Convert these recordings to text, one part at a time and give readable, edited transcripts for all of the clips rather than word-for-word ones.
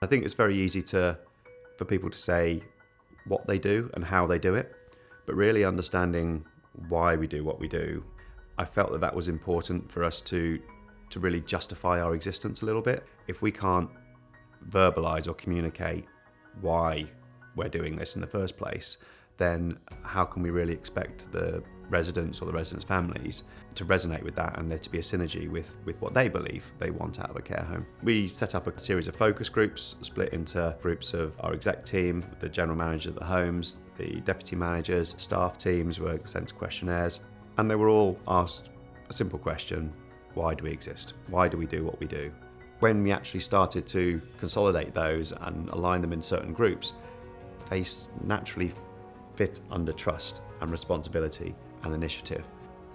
I think it's very easy for people to say what they do and how they do it, but really understanding why we do what we do, I felt that was important for us to really justify our existence a little bit. If we can't verbalise or communicate why we're doing this in the first place, then how can we really expect the residents or the residents' families to resonate with that and there to be a synergy with what they believe they want out of a care home? We set up a series of focus groups, split into groups of our exec team, the general manager of the homes, the deputy managers, staff teams were sent questionnaires, and they were all asked a simple question: why do we exist? Why do we do what we do? When we actually started to consolidate those and align them in certain groups, they naturally fit under trust and responsibility and initiative.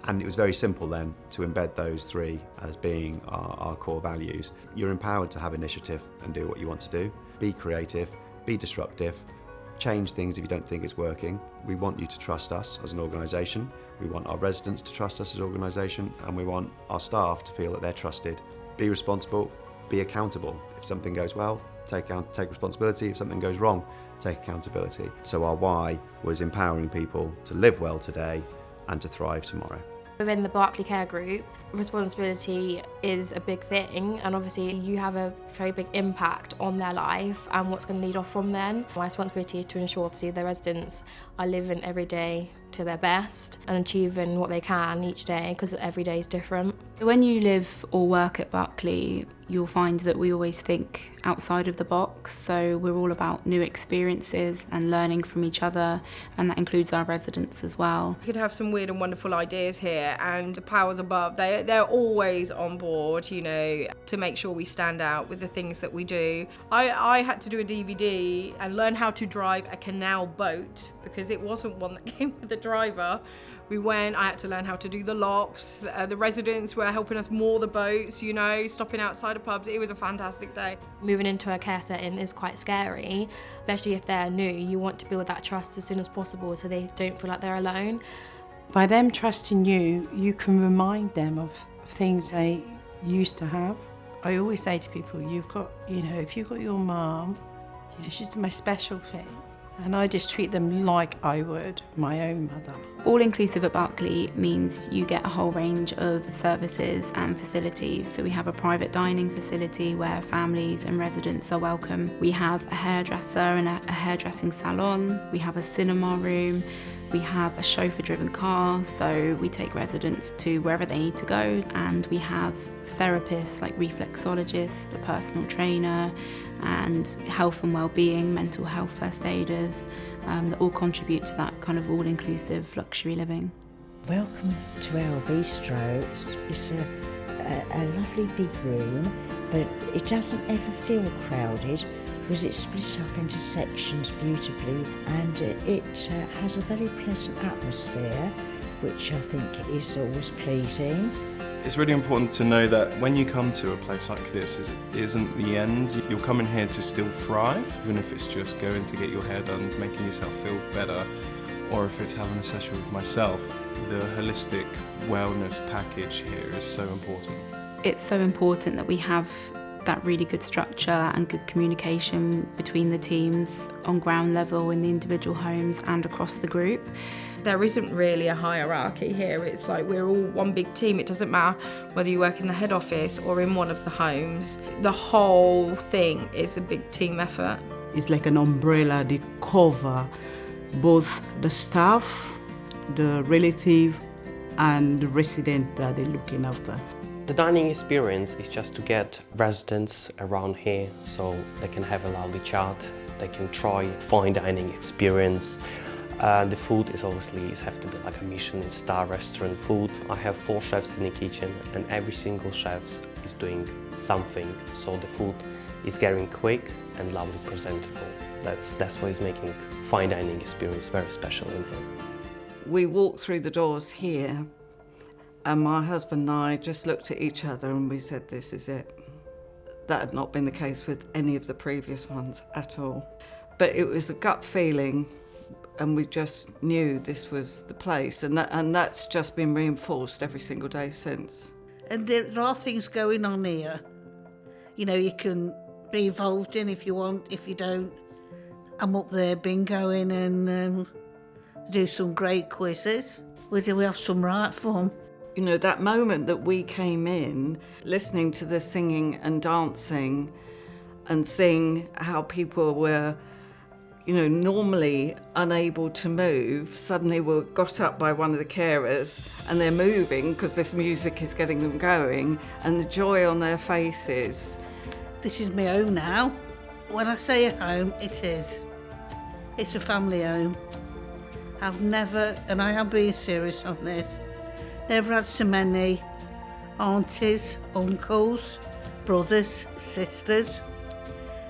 And it was very simple then to embed those three as being our core values. You're empowered to have initiative and do what you want to do. Be creative, be disruptive, change things if you don't think it's working. We want you to trust us as an organisation. We want our residents to trust us as an organisation, and we want our staff to feel that they're trusted. Be responsible, be accountable. If something goes well, take responsibility. If something goes wrong, take accountability. So our why was empowering people to live well today and to thrive tomorrow. Within the Berkley Care Group, responsibility is a big thing, and obviously you have a very big impact on their life and what's going to lead off from then. My responsibility is to ensure obviously the residents are living every day to their best and achieving what they can each day, because every day is different. When you live or work at Berkley, you'll find that we always think outside of the box, so we're all about new experiences and learning from each other, and that includes our residents as well. You could have some weird and wonderful ideas here, and the powers above, they're always on board, to make sure we stand out with the things that we do. I had to do a DVD and learn how to drive a canal boat, because it wasn't one that came with a driver. I had to learn how to do the locks. The residents were helping us moor the boats, stopping outside of pubs. It was a fantastic day. Moving into a care setting is quite scary, especially if they're new. You want to build that trust as soon as possible so they don't feel like they're alone. By them trusting you, you can remind them of things they used to have. I always say to people, if you've got your mum, she's my special thing. And I just treat them like I would my own mother. All-inclusive at Berkley means you get a whole range of services and facilities. So we have a private dining facility where families and residents are welcome. We have a hairdresser and a hairdressing salon. We have a cinema room. We have a chauffeur-driven car, so we take residents to wherever they need to go. And we have therapists like reflexologists, a personal trainer, and health and well-being, mental health first aiders, that all contribute to that kind of all-inclusive luxury living. Welcome to our Bistro. It's a lovely big room, but it doesn't ever feel crowded because it's split up into sections beautifully, and it has a very pleasant atmosphere, which I think is always pleasing. It's really important to know that when you come to a place like this, it isn't the end. You'll come in here to still thrive, even if it's just going to get your hair done, making yourself feel better, or if it's having a session with myself. The holistic wellness package here is so important. It's so important that we have that really good structure and good communication between the teams on ground level in the individual homes and across the group. There isn't really a hierarchy here. It's like we're all one big team. It doesn't matter whether you work in the head office or in one of the homes. The whole thing is a big team effort. It's like an umbrella. They cover both the staff, the relative, and the resident that they're looking after. The dining experience is just to get residents around here so they can have a lovely chat, they can try fine dining experience. The food is obviously have to be like a Michelin star restaurant food. I have 4 chefs in the kitchen, and every single chef is doing something, so the food is getting quick and lovely presentable. That's what is making fine dining experience very special in here. We walked through the doors here, and my husband and I just looked at each other and we said, this is it. That had not been the case with any of the previous ones at all. But it was a gut feeling, and we just knew this was the place, and that's just been reinforced every single day since. And there are things going on here. You can be involved in if you want. If you don't, I'm up there bingoing and do some great quizzes. We have some right fun. You know, that moment that we came in, listening to the singing and dancing and seeing how people were, you know, normally unable to move, suddenly were got up by one of the carers and they're moving because this music is getting them going, and the joy on their faces. This is my home now. When I say a home, it is. It's a family home. I've never, and I am being serious on this, never had so many aunties, uncles, brothers, sisters.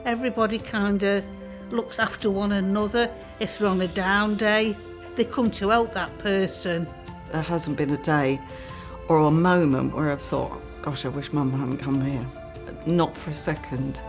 Everybody kind of looks after one another. If they're on a down day, they come to help that person. There hasn't been a day or a moment where I've thought, gosh, I wish Mum hadn't come here. Not for a second.